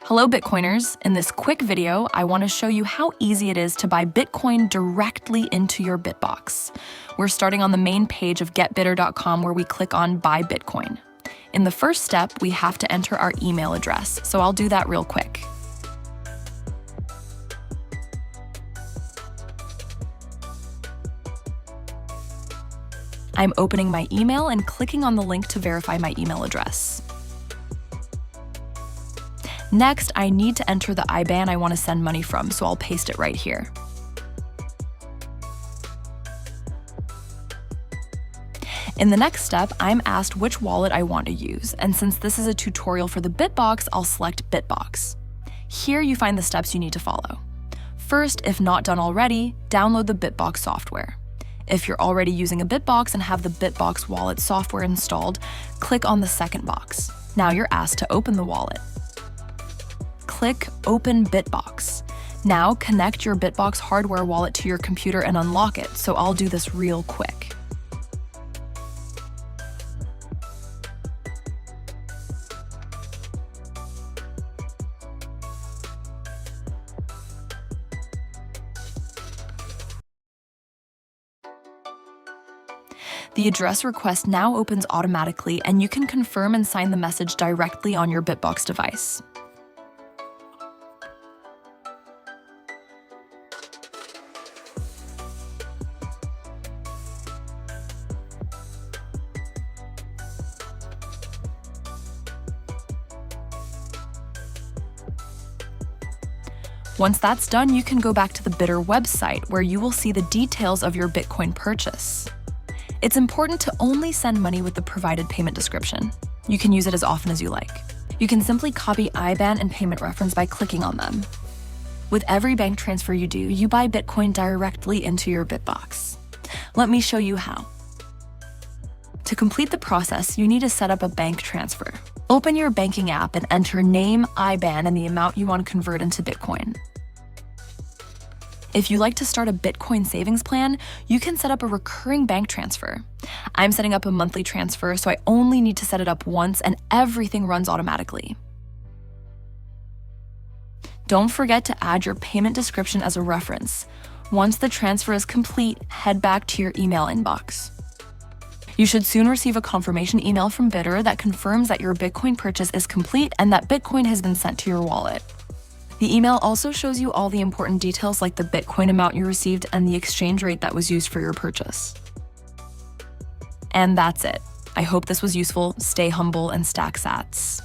Hello Bitcoiners! In this quick video, I want to show you how easy it is to buy Bitcoin directly into your Bitbox. We're starting on the main page of getbittr.com where we click on Buy Bitcoin. In the first step, we have to enter our email address, so I'll do that real quick. I'm opening my email and clicking on the link to verify my email address. Next, I need to enter the IBAN I want to send money from, so I'll paste it right here. In the next step, I'm asked which wallet I want to use, and since this is a tutorial for the Bitbox, I'll select Bitbox. Here you find the steps you need to follow. First, if not done already, download the Bitbox software. If you're already using a Bitbox and have the Bitbox wallet software installed, click on the second box. Now you're asked to open the wallet. Click Open Bitbox. Now connect your Bitbox Hardware Wallet to your computer and unlock it, so I'll do this real quick. The address request now opens automatically, and you can confirm and sign the message directly on your Bitbox device. Once that's done, you can go back to the Bittr website where you will see the details of your Bitcoin purchase. It's important to only send money with the provided payment description. You can use it as often as you like. You can simply copy IBAN and payment reference by clicking on them. With every bank transfer you do, you buy Bitcoin directly into your Bitbox. Let me show you how. To complete the process, you need to set up a bank transfer. Open your banking app and enter name, IBAN, and the amount you want to convert into Bitcoin. If you like to start a Bitcoin savings plan, you can set up a recurring bank transfer. I'm setting up a monthly transfer, so I only need to set it up once and everything runs automatically. Don't forget to add your payment description as a reference. Once the transfer is complete, head back to your email inbox. You should soon receive a confirmation email from Bittr that confirms that your Bitcoin purchase is complete and that Bitcoin has been sent to your wallet. The email also shows you all the important details like the Bitcoin amount you received and the exchange rate that was used for your purchase. And that's it. I hope this was useful. Stay humble and stack sats.